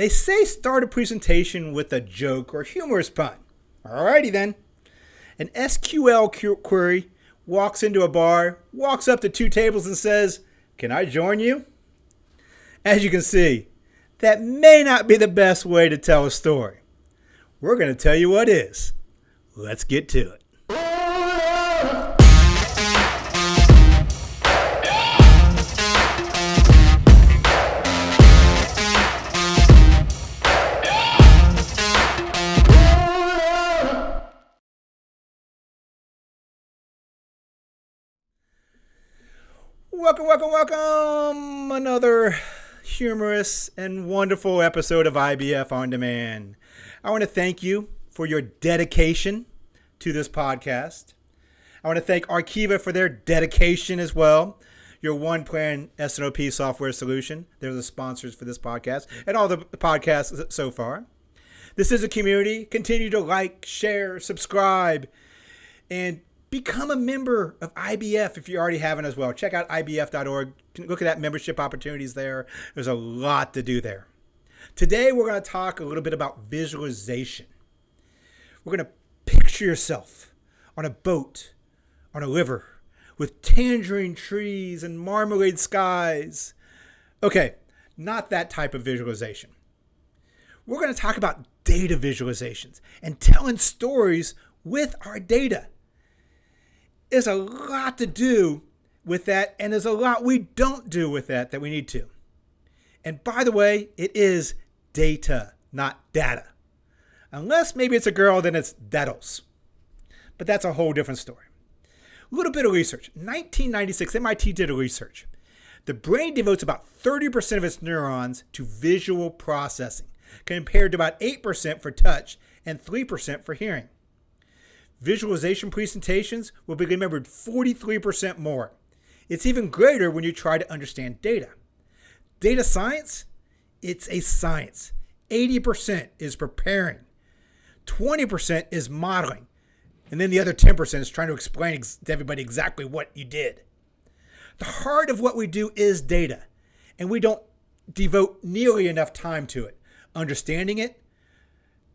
They say start a presentation with a joke or humorous pun. Alrighty then. An SQL query walks into a bar, walks up to two tables and says, "Can I join you?" As you can see, that may not be the best way to tell a story. We're going to tell you what is. Let's get to it. Welcome. Another humorous and wonderful episode of IBF On Demand. I want to thank you for your dedication to this podcast. I want to thank Arkiva for their dedication as well. Your one-plan S&OP software solution. They're the sponsors for this podcast and all the podcasts so far. This is a community. Continue to like, share, subscribe, and become a member of IBF if you already haven't as well. Check out ibf.org. Look at that membership opportunities there. There's a lot to do there. Today, we're going to talk a little bit about visualization. We're going to picture yourself on a boat, on a river, with tangerine trees and marmalade skies. Okay, not that type of visualization. We're going to talk about data visualizations and telling stories with our data. There's a lot to do with that, and there's a lot we don't do with that we need to. And by the way, it is data, not data. Unless maybe it's a girl, then it's datos. But that's a whole different story. A little bit of research. 1996, MIT did a research. The brain devotes about 30% of its neurons to visual processing, compared to about 8% for touch and 3% for hearing. Visualization presentations will be remembered 43% more. It's even greater when you try to understand data. Data science, it's a science. 80% is preparing. 20% is modeling. And then the other 10% is trying to explain to everybody exactly what you did. The heart of what we do is data, and we don't devote nearly enough time to it. Understanding it,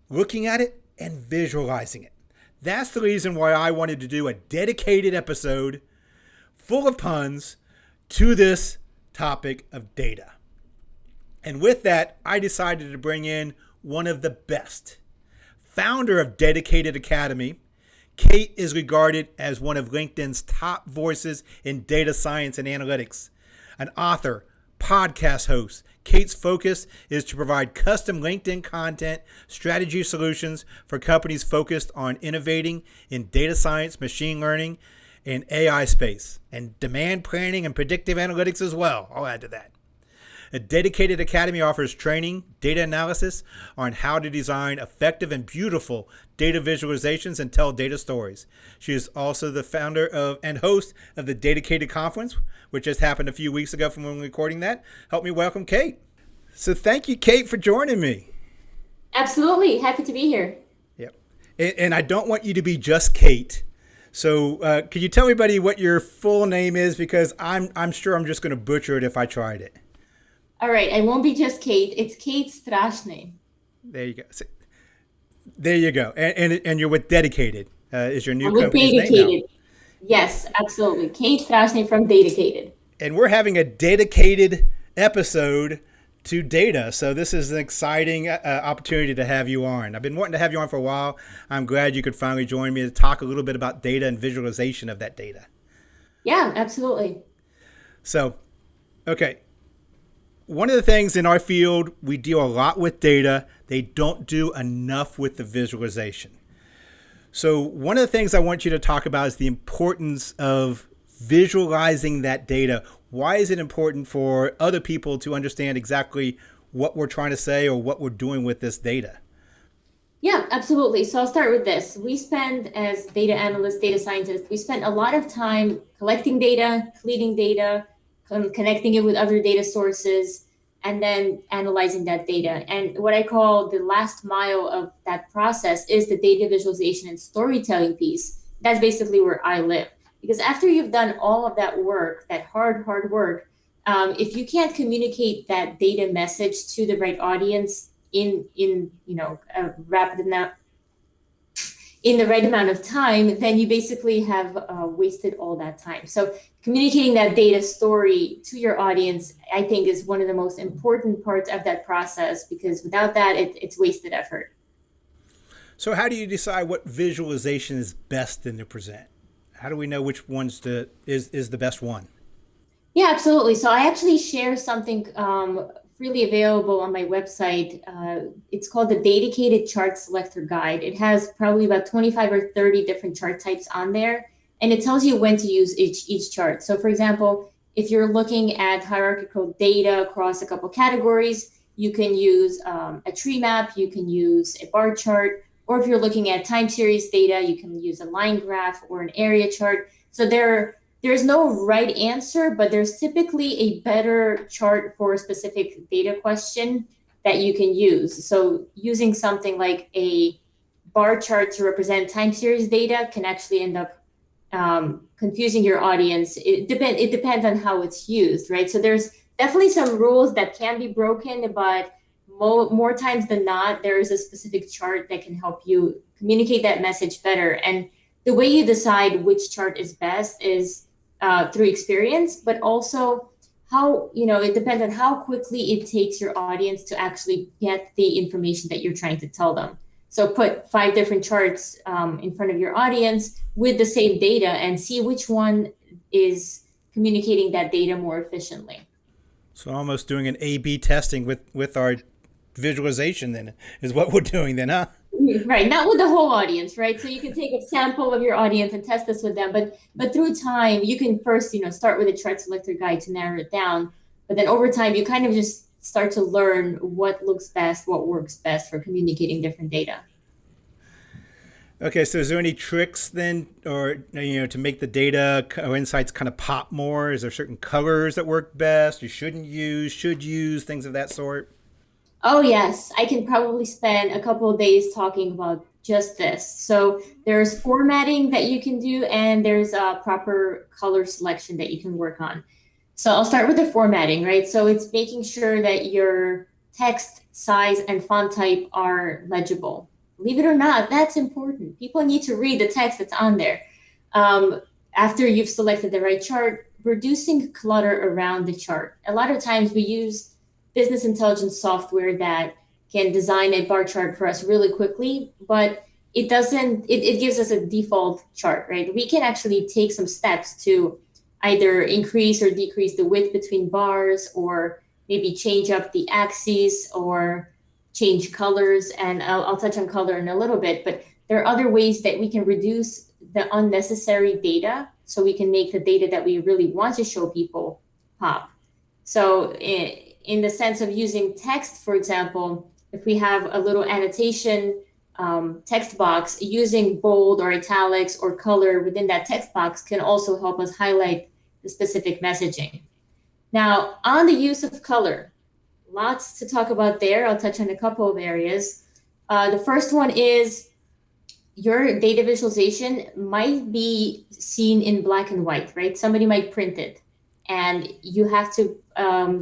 looking at it, and visualizing it. That's the reason why I wanted to do a dedicated episode full of puns to this topic of data. And with that, I decided to bring in one of the best. Founder of Datacated Academy, Kate is regarded as one of LinkedIn's top voices in data science and analytics. An author, podcast host, Kate's focus is to provide custom LinkedIn content strategy solutions for companies focused on innovating in data science, machine learning, and AI space, and demand planning and predictive analytics as well. I'll add to that. A Dedicated Academy offers training, data analysis on how to design effective and beautiful data visualizations and tell data stories. She is also the founder of and host of the Datacated Conference, which just happened a few weeks ago from when we're recording that. Help me welcome Kate. So thank you, Kate, for joining me. Absolutely. Happy to be here. Yep. And I don't want you to be just Kate. So could you tell everybody what your full name is? Because I'm sure I'm just going to butcher it if I tried it. All right. I won't be just Kate. It's Kate Strachnyi. There you go. So, there you go. And you're with Dedicated. Is your new With company's name Datacated. now? Yes, absolutely. Kate Strachnyi from Datacated. And we're having a dedicated episode to data. So this is an exciting opportunity to have you on. I've been wanting to have you on for a while. I'm glad you could finally join me to talk a little bit about data and visualization of that data. Yeah, absolutely. So, okay. One of the things in our field, we deal a lot with data. They don't do enough with the visualization. So one of the things I want you to talk about is the importance of visualizing that data. Why is it important for other people to understand exactly what we're trying to say or what we're doing with this data? Yeah, absolutely. So I'll start with this. We spend, as data analysts, data scientists, we spend a lot of time collecting data, cleaning data, connecting it with other data sources, and then analyzing that data. And what I call the last mile of that process is the data visualization and storytelling piece. That's basically where I live. Because after you've done all of that work, that hard work, if you can't communicate that data message to the right audience, in a rapid amount, in the right amount of time, then you basically have wasted all that time. So communicating that data story to your audience, I think, is one of the most important parts of that process, because without that, it's wasted effort. So how do you decide what visualization is best then to present? How do we know which one's is the best one? Yeah, absolutely. So I actually share something freely available on my website. It's called the Datacated Chart Selector Guide. It has probably about 25 or 30 different chart types on there, and it tells you when to use each chart. So for example, if you're looking at hierarchical data across a couple categories, you can use a tree map, you can use a bar chart, or if you're looking at time series data, you can use a line graph or an area chart. So there's no right answer, but there's typically a better chart for a specific data question that you can use. So using something like a bar chart to represent time series data can actually end up confusing your audience. It depends on how it's used, right? So there's definitely some rules that can be broken, but more times than not, there is a specific chart that can help you communicate that message better. And the way you decide which chart is best is through experience, but also how, it depends on how quickly it takes your audience to actually get the information that you're trying to tell them. So put 5 different charts in front of your audience with the same data and see which one is communicating that data more efficiently. So almost doing an A/B testing with our visualization then is what we're doing then, huh? Right, not with the whole audience, right? So you can take a sample of your audience and test this with them, but through time, you can first, start with a chart selector guide to narrow it down, but then over time, you kind of just start to learn what looks best, what works best for communicating different data. Okay, so is there any tricks then, or to make the data or insights kind of pop more? Is there certain colors that work best? You shouldn't use, should use, things of that sort? Oh, yes. I can probably spend a couple of days talking about just this. So there's formatting that you can do, and there's a proper color selection that you can work on. So I'll start with the formatting, right? So it's making sure that your text size and font type are legible. Believe it or not, that's important. People need to read the text that's on there. Um, After you've selected the right chart, reducing clutter around the chart. A lot of times we use business intelligence software that can design a bar chart for us really quickly, but it gives us a default chart, right? We can actually take some steps to either increase or decrease the width between bars, or maybe change up the axes or change colors. And I'll touch on color in a little bit, but there are other ways that we can reduce the unnecessary data so we can make the data that we really want to show people pop. So in the sense of using text, for example, if we have a little annotation text box, using bold or italics or color within that text box can also help us highlight the specific messaging. Now, on the use of color, lots to talk about there. I'll touch on a couple of areas. The first one is your data visualization might be seen in black and white, right? Somebody might print it, and you have to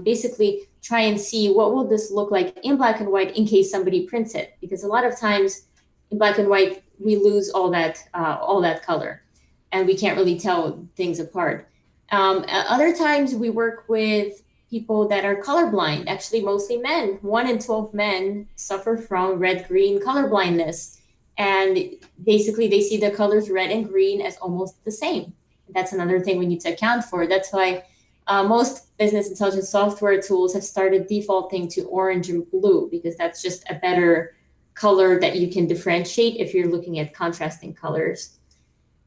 basically try and see what will this look like in black and white in case somebody prints it, because a lot of times in black and white we lose all that color, and we can't really tell things apart. Other times we work with people that are colorblind, actually mostly men. 1 in 12 men suffer from red-green color blindness. And basically they see the colors red and green as almost the same. That's another thing we need to account for. That's why most business intelligence software tools have started defaulting to orange and blue, because that's just a better color that you can differentiate if you're looking at contrasting colors.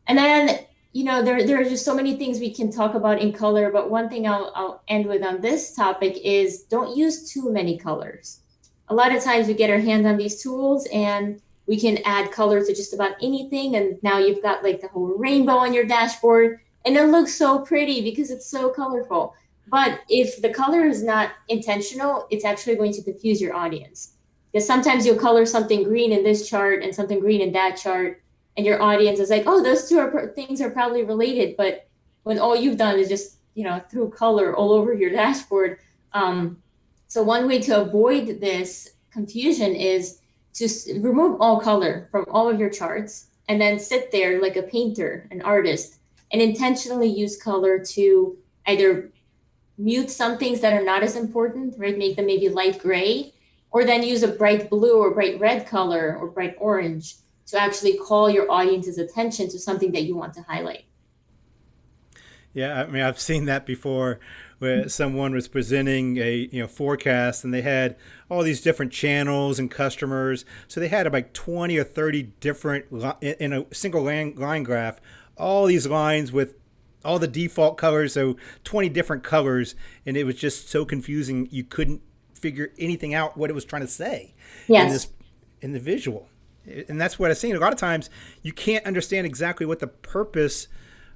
And then, there are just so many things we can talk about in color, but one thing I'll end with on this topic is don't use too many colors. A lot of times we get our hands on these tools and we can add color to just about anything, and now you've got like the whole rainbow on your dashboard, and it looks so pretty because it's so colorful. But if the color is not intentional, it's actually going to confuse your audience. Because sometimes you'll color something green in this chart and something green in that chart, and your audience is like, oh, those two things are probably related. But when all you've done is just, threw color all over your dashboard. So one way to avoid this confusion is to remove all color from all of your charts and then sit there like a painter, an artist, and intentionally use color to either mute some things that are not as important, right? Make them maybe light gray, or then use a bright blue or bright red color or bright orange to actually call your audience's attention to something that you want to highlight. Yeah, I mean, I've seen that before, where someone was presenting a forecast, and they had all these different channels and customers. So they had like 20 or 30 different in a single line graph, all these lines with all the default colors, so 20 different colors, and it was just so confusing. You couldn't figure anything out what it was trying to say Yes. in the visual. And that's what I've seen. A lot of times you can't understand exactly what the purpose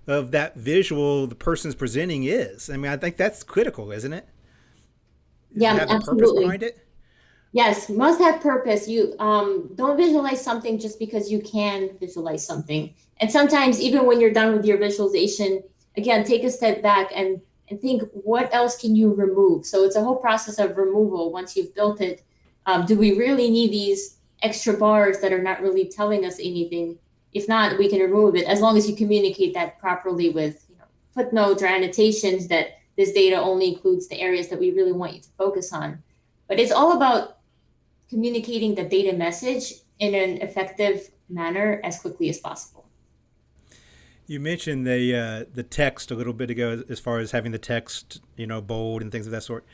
of that visual the person's presenting is. I mean, I think that's critical, isn't it? Yeah, Have the purpose absolutely. behind it. Yes, must have purpose. You don't visualize something just because you can visualize something. And sometimes even when you're done with your visualization, again, take a step back and think, what else can you remove? So it's a whole process of removal once you've built it. Do we really need these extra bars that are not really telling us anything? If not, we can remove it as long as you communicate that properly with footnotes or annotations that this data only includes the areas that we really want you to focus on. But it's all about communicating the data message in an effective manner as quickly as possible. You mentioned the text a little bit ago, as far as having the text, bold and things of that sort.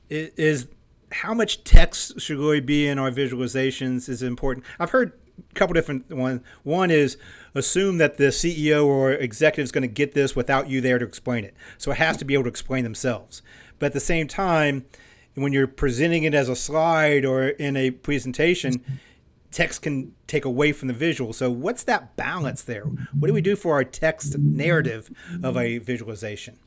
Is how much text should really be in our visualizations is important. I've heard a couple different ones. One is assume that the CEO or executive is going to get this without you there to explain it. So it has to be able to explain themselves. But at the same time, when you're presenting it as a slide or in a presentation, text can take away from the visual. So what's that balance there? What do we do for our text narrative of a visualization?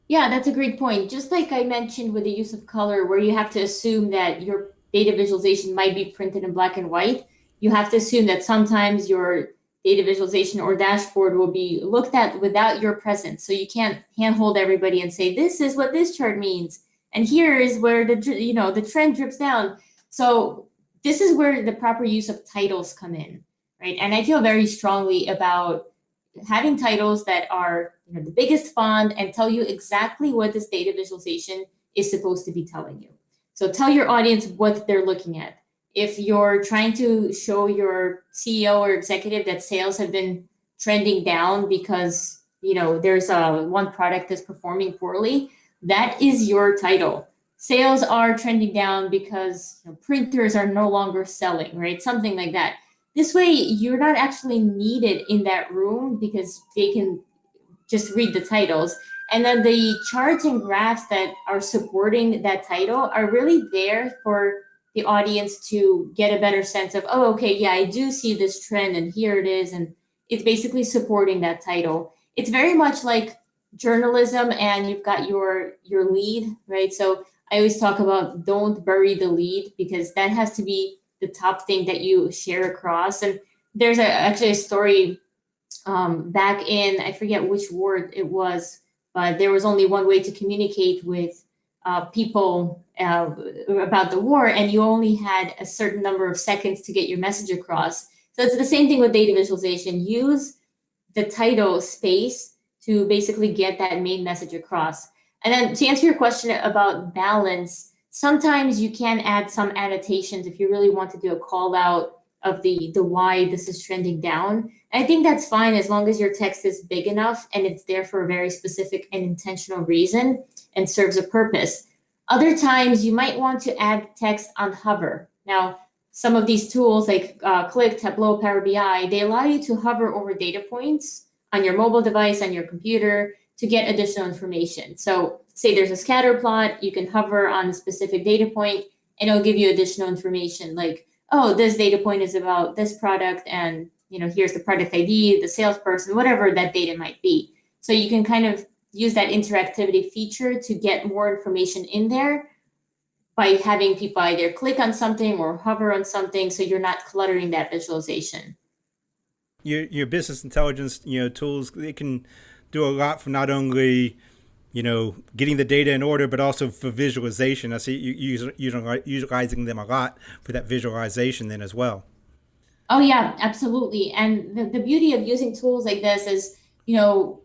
Yeah, that's a great point. Just like I mentioned with the use of color, where you have to assume that your data visualization might be printed in black and white, you have to assume that sometimes your data visualization or dashboard will be looked at without your presence. So you can't handhold everybody and say, this is what this chart means. And here is where the trend drips down. So this is where the proper use of titles come in, right? And I feel very strongly about having titles that are the biggest font and tell you exactly what this data visualization is supposed to be telling you. So tell your audience what they're looking at. If you're trying to show your CEO or executive that sales have been trending down because there's one product that's performing poorly, that is your title. Sales are trending down because printers are no longer selling, right? Something like that. This way, you're not actually needed in that room because they can just read the titles. And then the charts and graphs that are supporting that title are really there for the audience to get a better sense of, oh, okay, yeah, I do see this trend and here it is. And it's basically supporting that title. It's very much like journalism and you've got your lead, right? So I always talk about don't bury the lead because that has to be the top thing that you share across. And there's actually a story back in, I forget which ward it was, but there was only one way to communicate with people about the war, and you only had a certain number of seconds to get your message across. So it's the same thing with data visualization. Use the title space to basically get that main message across. And then to answer your question about balance, sometimes you can add some annotations if you really want to do a call out of the why this is trending down. I think that's fine as long as your text is big enough and it's there for a very specific and intentional reason and serves a purpose. Other times you might want to add text on hover. Now, some of these tools like Click, Tableau, Power BI, they allow you to hover over data points on your mobile device, on your computer, to get additional information. So say there's a scatter plot, you can hover on a specific data point and it'll give you additional information like, oh, this data point is about this product and here's the product ID, the salesperson, whatever that data might be. So you can kind of use that interactivity feature to get more information in there by having people either click on something or hover on something so you're not cluttering that visualization. Your business intelligence tools, they can do a lot for not only getting the data in order, but also for visualization. I see you utilizing them a lot for that visualization then as well. Oh yeah, absolutely. And the beauty of using tools like this is, you know,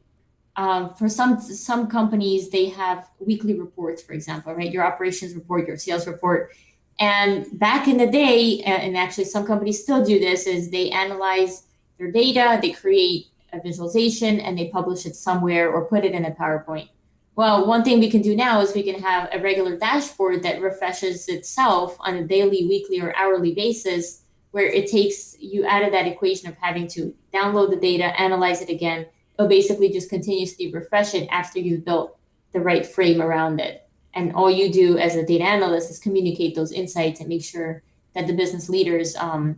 for some companies, they have weekly reports, for example, right? Your operations report, your sales report. And back in the day, and actually some companies still do this, is they analyze their data, they create a visualization, and they publish it somewhere or put it in a PowerPoint. Well, one thing we can do now is we can have a regular dashboard that refreshes itself on a daily, weekly, or hourly basis, where it takes you out of that equation of having to download the data, analyze it again. It'll basically just continuously refresh it after you've built the right frame around it. And all you do as a data analyst is communicate those insights and make sure that the business leaders are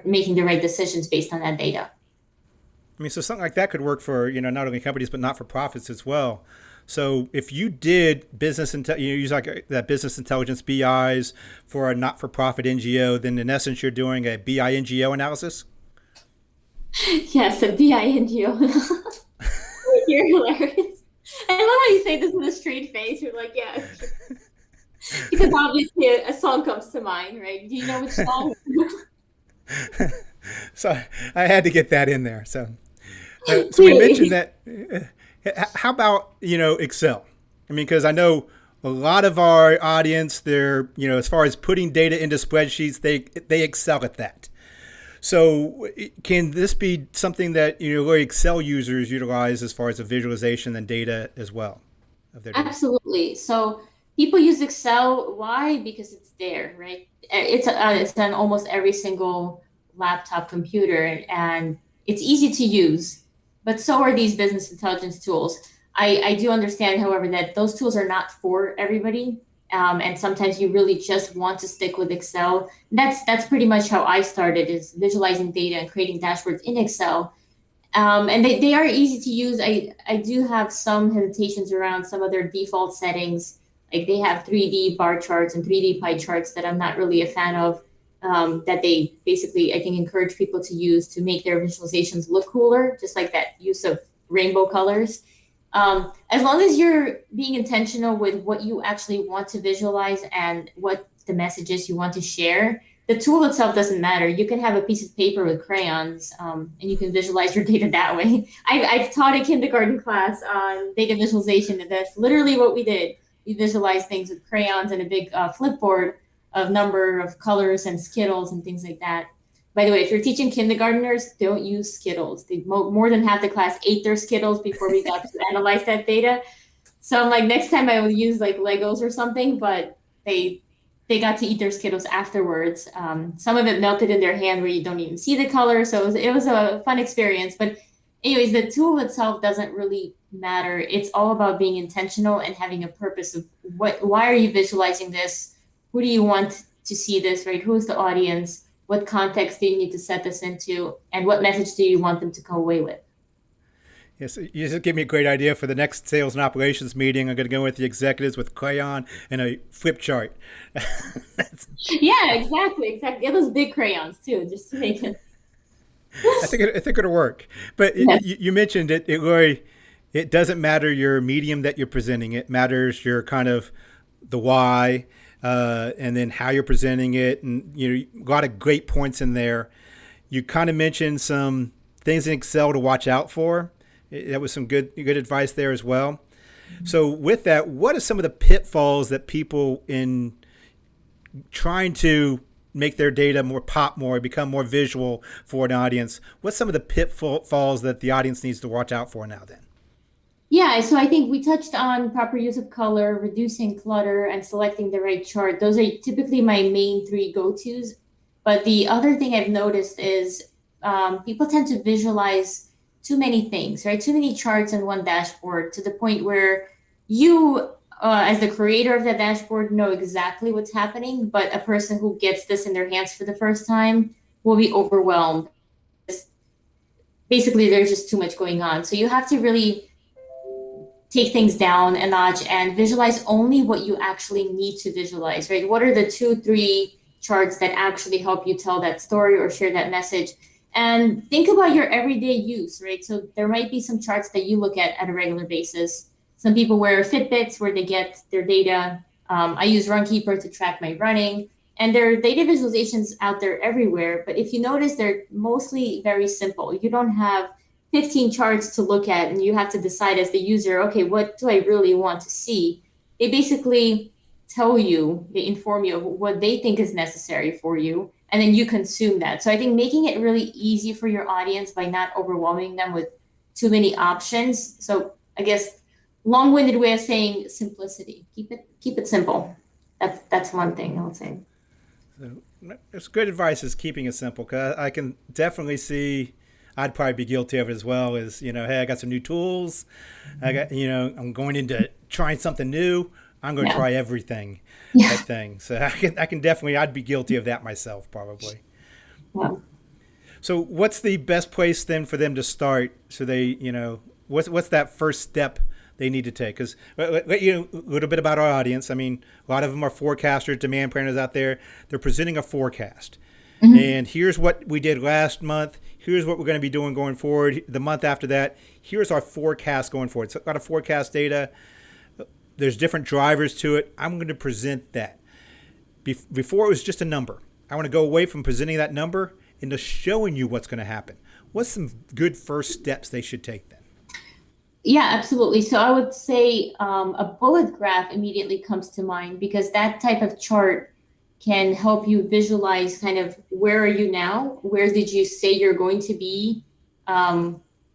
making the right decisions based on that data. I mean, so something like that could work for not only companies but not for profits as well. So if you did use like that business intelligence BIs for a not-for-profit NGO, then in essence you're doing a BI NGO analysis. Yes, a BI NGO. You're hilarious. I love how you say this with a straight face. You're like, yeah. Because obviously a song comes to mind, right? Do you know which song? So I had to get that in there. So we mentioned that. How about Excel? I mean, because I know a lot of our audience, they're as far as putting data into spreadsheets, they excel at that. So can this be something that Excel users utilize as far as the visualization and data as well of their data? Absolutely. So people use Excel. Why? Because it's there, right? It's on almost every single laptop computer, and it's easy to use. But so are these business intelligence tools. I do understand, however, that those tools are not for everybody. And sometimes you really just want to stick with Excel. That's pretty much how I started, is visualizing data and creating dashboards in Excel. And they are easy to use. I do have some hesitations around some of their default settings. Like they have 3D bar charts and 3D pie charts that I'm not really a fan of. That they basically, I think, encourage people to use to make their visualizations look cooler, just like that use of rainbow colors. As long as you're being intentional with what you actually want to visualize and what the messages you want to share, the tool itself doesn't matter. You can have a piece of paper with crayons, and you can visualize your data that way. I've taught a kindergarten class on data visualization, and that's literally what we did. We visualized things with crayons and a big flipboard of number of colors and Skittles and things like that. By the way, if you're teaching kindergartners, don't use Skittles. More than half the class ate their Skittles before we got to analyze that data. So I'm like, next time I will use like Legos or something, but they got to eat their Skittles afterwards. Some of it melted in their hand where you don't even see the color. So it was a fun experience. But anyways, the tool itself doesn't really matter. It's all about being intentional and having a purpose of why are you visualizing this? Who do you want to see this, right? Who's the audience? What context do you need to set this into? And what message do you want them to go away with? Yes, you just give me a great idea for the next sales and operations meeting. I'm going to go with the executives with crayon and a flip chart. Yeah, exactly. Get those big crayons too, just to make it. I think it'll work. But yes. You mentioned it, Lori. It doesn't matter your medium that you're presenting. It matters your kind of the why. And then how you're presenting it, and a lot of great points in there. You kind of mentioned some things in Excel to watch out for. That was some good advice there as well. Mm-hmm. So with that, what are some of the pitfalls that people in trying to make their data become more visual for an audience? What's some of the pitfalls that the audience needs to watch out for now then? Yeah, so I think we touched on proper use of color, reducing clutter, and selecting the right chart. Those are typically my main three go-tos. But the other thing I've noticed is people tend to visualize too many things, right? Too many charts in one dashboard, to the point where you, as the creator of that dashboard, know exactly what's happening, but a person who gets this in their hands for the first time will be overwhelmed. Basically, there's just too much going on. So you have to really take things down a notch and visualize only what you actually need to visualize, right? What are the 2-3 charts that actually help you tell that story or share that message? And think about your everyday use, right? So there might be some charts that you look at a regular basis. Some people wear Fitbits where they get their data. I use Runkeeper to track my running. And there are data visualizations out there everywhere. But if you notice, they're mostly very simple. You don't have 15 charts to look at, and you have to decide as the user, okay, what do I really want to see? They basically tell you, they inform you of what they think is necessary for you, and then you consume that. So I think making it really easy for your audience by not overwhelming them with too many options. So I guess long-winded way of saying simplicity. Keep it simple. That's one thing I would say. So it's good advice is keeping it simple, because I can definitely see I'd probably be guilty of it as well. Is, hey, I got some new tools. I got, I'm going into trying something new. I'm going to try everything. Yeah. That thing. So I can definitely, I'd be guilty of that myself probably. Yeah. So what's the best place then for them to start? So they, what's that first step they need to take? Because a little bit about our audience. I mean, a lot of them are forecasters, demand planners out there. They're presenting a forecast. Mm-hmm. And here's what we did last month. Here's what we're going to be doing going forward. The month after that, here's our forecast going forward. So a lot of forecast data. There's different drivers to it. I'm going to present that. Before it was just a number. I want to go away from presenting that number into showing you what's going to happen. What's some good first steps they should take then? Yeah, absolutely. So I would say a bullet graph immediately comes to mind, because that type of chart can help you visualize kind of where are you now? Where did you say you're going to be?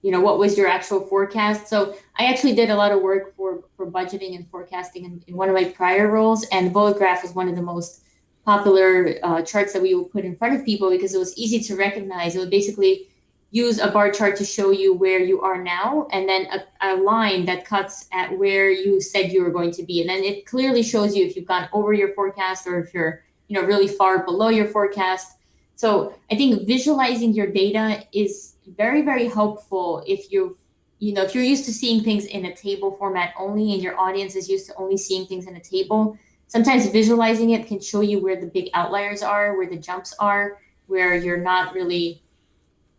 What was your actual forecast? So I actually did a lot of work for budgeting and forecasting in one of my prior roles, and the bullet graph was one of the most popular charts that we would put in front of people because it was easy to recognize. It would basically use a bar chart to show you where you are now, and then a line that cuts at where you said you were going to be. And then it clearly shows you if you've gone over your forecast or if you're really far below your forecast. So I think visualizing your data is very, very helpful if you're used to seeing things in a table format only, and your audience is used to only seeing things in a table. Sometimes visualizing it can show you where the big outliers are, where the jumps are, where you're not really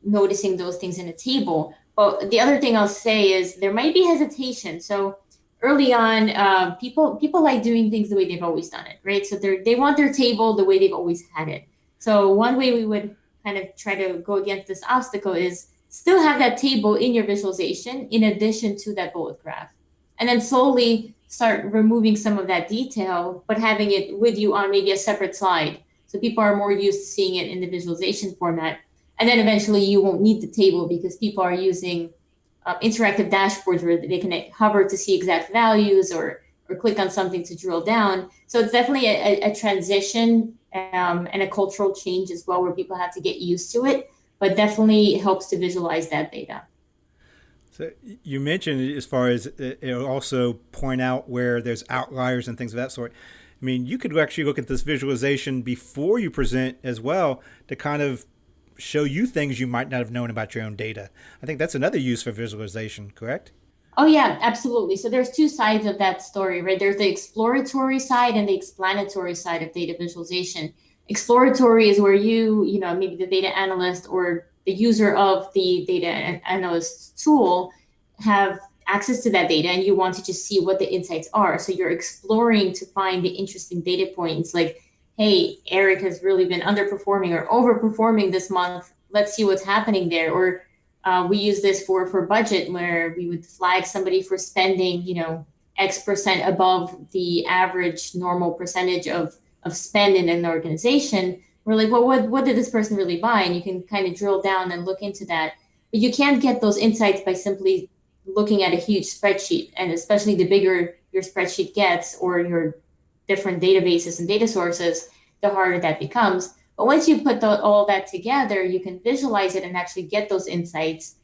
noticing those things in a table. But the other thing I'll say is there might be hesitation. So early on, people like doing things the way they've always done it, right? So they want their table the way they've always had it. So one way we would kind of try to go against this obstacle is still have that table in your visualization in addition to that bullet graph. And then slowly start removing some of that detail, but having it with you on maybe a separate slide. So people are more used to seeing it in the visualization format. And then eventually you won't need the table because people are using interactive dashboards where they can hover to see exact values or click on something to drill down. So it's definitely a transition and a cultural change as well, where people have to get used to it, but definitely helps to visualize that data. So you mentioned as far as it'll also point out where there's outliers and things of that sort. I mean, you could actually look at this visualization before you present as well to kind of show you things you might not have known about your own data. I think that's another use for visualization, correct? Oh yeah, absolutely. So there's two sides of that story, right? There's the exploratory side and the explanatory side of data visualization. Exploratory is where maybe the data analyst or the user of the data analyst tool have access to that data and you want to just see what the insights are. So you're exploring to find the interesting data points like, hey, Eric has really been underperforming or overperforming this month. Let's see what's happening there. Or we use this for budget, where we would flag somebody for spending, X% above the average normal percentage of spend in an organization. We're like, well, what did this person really buy? And you can kind of drill down and look into that. But you can't get those insights by simply looking at a huge spreadsheet. And especially the bigger your spreadsheet gets or your different databases and data sources, the harder that becomes. But once you put all that together, you can visualize it and actually get those insights.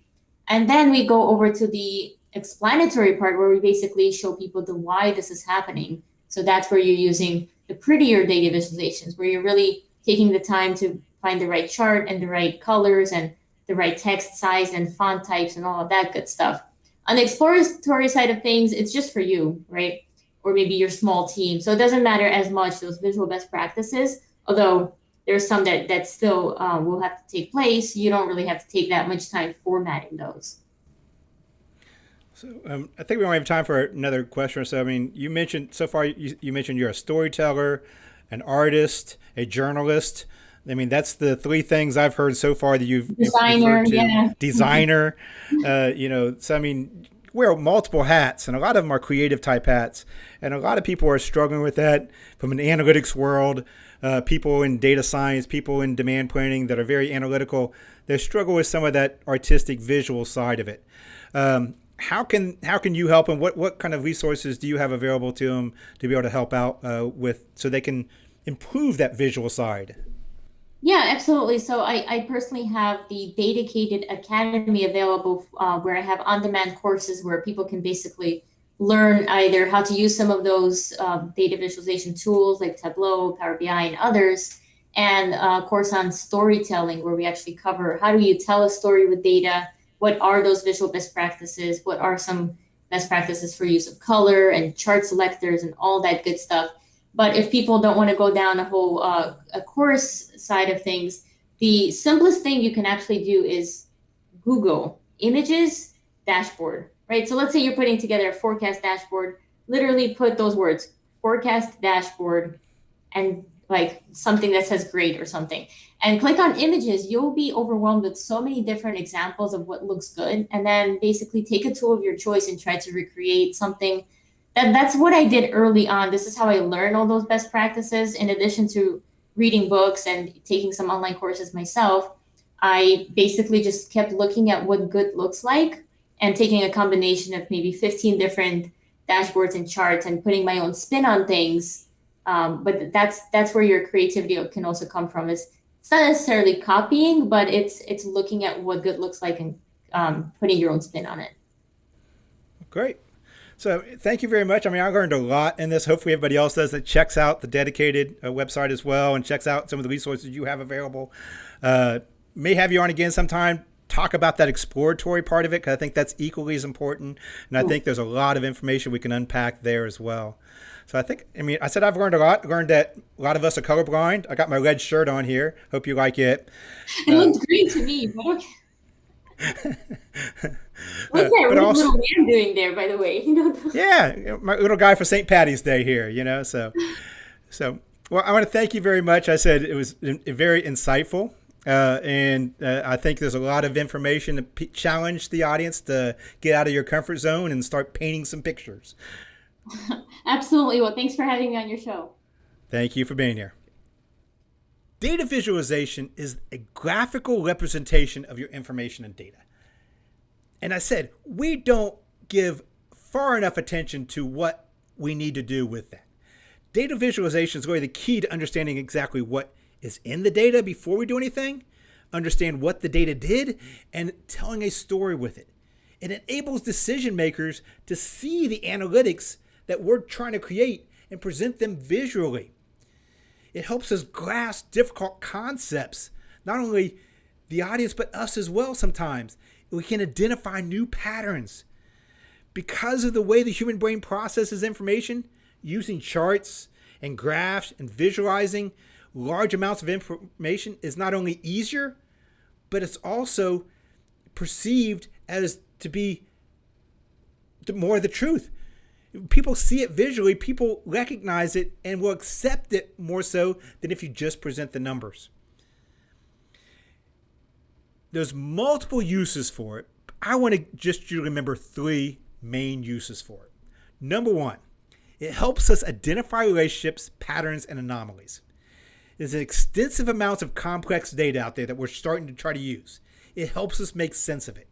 And then we go over to the explanatory part where we basically show people the why this is happening. So that's where you're using the prettier data visualizations, where you're really taking the time to find the right chart and the right colors and the right text size and font types and all of that good stuff. On the exploratory side of things, it's just for you, right? Or maybe your small team. So it doesn't matter as much, those visual best practices, although there's some that still will have to take place. You don't really have to take that much time formatting those. So I think we only have time for another question or so. I mean, you mentioned so far, you mentioned you're a storyteller, an artist, a journalist. I mean, that's the three things I've heard so far that you've Designer, referred to. yeah. Designer, so I mean, wear multiple hats, and a lot of them are creative type hats. And a lot of people are struggling with that from an analytics world. People in data science, people in demand planning that are very analytical, they struggle with some of that artistic visual side of it. How can you help them? What kind of resources do you have available to them to be able to help out with so they can improve that visual side? Yeah, absolutely. So I personally have the Datacated Academy available where I have on-demand courses where people can basically learn either how to use some of those data visualization tools like Tableau, Power BI, and others, and a course on storytelling where we actually cover how do you tell a story with data, what are those visual best practices, what are some best practices for use of color and chart selectors and all that good stuff. But if people don't want to go down a whole a course side of things, the simplest thing you can actually do is Google images dashboard, right? So let's say you're putting together a forecast dashboard, literally put those words, forecast dashboard, and like something that says great or something, and click on images. You'll be overwhelmed with so many different examples of what looks good. And then basically take a tool of your choice and try to recreate something. That's what I did early on. This is how I learned all those best practices. In addition to reading books and taking some online courses myself, I basically just kept looking at what good looks like and taking a combination of maybe 15 different dashboards and charts and putting my own spin on things. But that's where your creativity can also come from. Is it's not necessarily copying, but it's looking at what good looks like and putting your own spin on it. Great. So thank you very much. I mean, I learned a lot in this. Hopefully everybody else does that checks out the Dedicated website as well and checks out some of the resources you have available. May have you on again sometime, talk about that exploratory part of it, because I think that's equally as important. And I think there's a lot of information we can unpack there as well. So I said I've learned a lot. I learned that a lot of us are colorblind. I got my red shirt on here. Hope you like it. It looks great to me. What's that little man doing there, by the way? Yeah, my little guy for St. Patty's Day here, So, well, I want to thank you very much. I said it was very insightful. And I think there's a lot of information to challenge the audience to get out of your comfort zone and start painting some pictures. Absolutely. Well, thanks for having me on your show. Thank you for being here. Data visualization is a graphical representation of your information and data. And I said, we don't give far enough attention to what we need to do with that. Data visualization is really the key to understanding exactly what is in the data before we do anything, understand what the data did, and telling a story with it. It enables decision makers to see the analytics that we're trying to create and present them visually. It helps us grasp difficult concepts, not only the audience, but us as well sometimes. We can identify new patterns. Because of the way the human brain processes information, using charts and graphs and visualizing large amounts of information is not only easier, but it's also perceived as to be more of the truth. People see it visually, people recognize it, and will accept it more so than if you just present the numbers. There's multiple uses for it. I want to just you to remember three main uses for it. Number one, it helps us identify relationships, patterns, and anomalies. There's an extensive amounts of complex data out there that we're starting to try to use. It helps us make sense of it.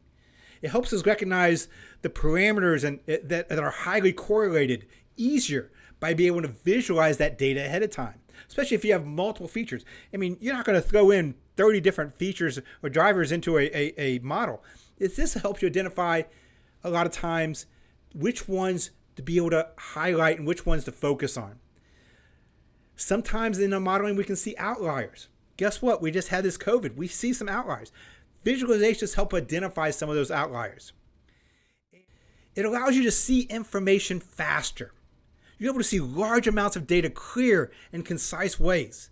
It helps us recognize the parameters that are highly correlated easier by being able to visualize that data ahead of time, especially if you have multiple features. I mean, you're not going to throw in 30 different features or drivers into a model. This helps you identify a lot of times which ones to be able to highlight and which ones to focus on. Sometimes in our modeling, we can see outliers. Guess what? We just had this COVID. We see some outliers. Visualizations help identify some of those outliers. It allows you to see information faster. You're able to see large amounts of data clear and concise ways.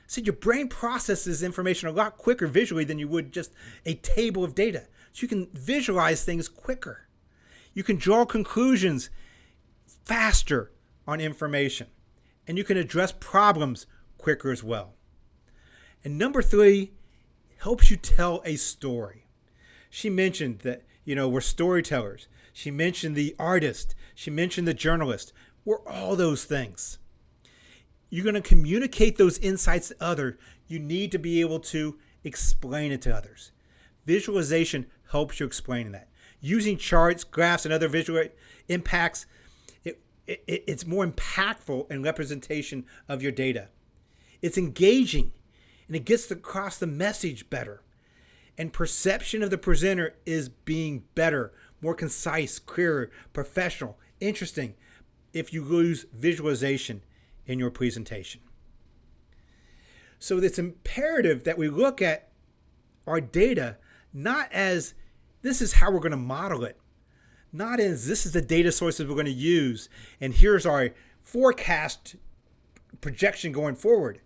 So your brain processes information a lot quicker visually than you would just a table of data. So you can visualize things quicker. You can draw conclusions faster on information, and you can address problems quicker as well. And number 3, helps you tell a story. She mentioned that, we're storytellers. She mentioned the artist. She mentioned the journalist. We're all those things. You're going to communicate those insights to others. You need to be able to explain it to others. Visualization helps you explain that. Using charts, graphs, and other visual impacts, it's more impactful in representation of your data. It's engaging, and it gets across the message better. And perception of the presenter is being better, more concise, clearer, professional, interesting if you use visualization in your presentation. So it's imperative that we look at our data not as this is how we're going to model it, not as this is the data sources we're going to use, and here's our forecast projection going forward.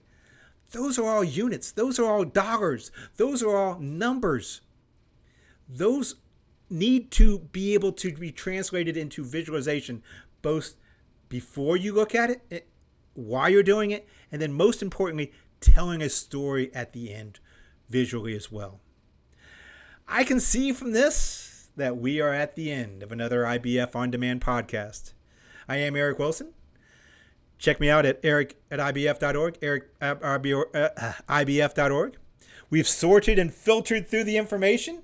Those are all units. Those are all dollars. Those are all numbers. Those need to be able to be translated into visualization, both before you look at it, while you're doing it, and then most importantly, telling a story at the end visually as well. I can see from this that we are at the end of another IBF On Demand podcast. I am Eric Wilson. Check me out at eric@ibf.org, eric@ibf.org. We've sorted and filtered through the information,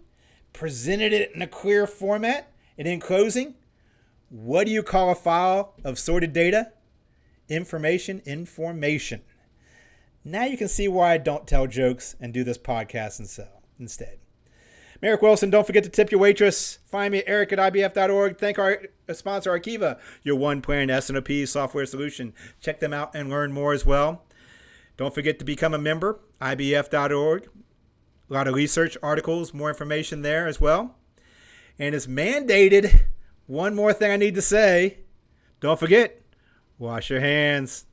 presented it in a clear format, and in closing, what do you call a file of sorted data? Information. Now you can see why I don't tell jokes and do this podcast instead. I'm Eric Wilson. Don't forget to tip your waitress. Find me at eric@ibf.org. Thank our sponsor, Arkiva, your one-plan S&OP software solution. Check them out and learn more as well. Don't forget to become a member, ibf.org. A lot of research articles, more information there as well. And it's mandated. One more thing I need to say. Don't forget, wash your hands.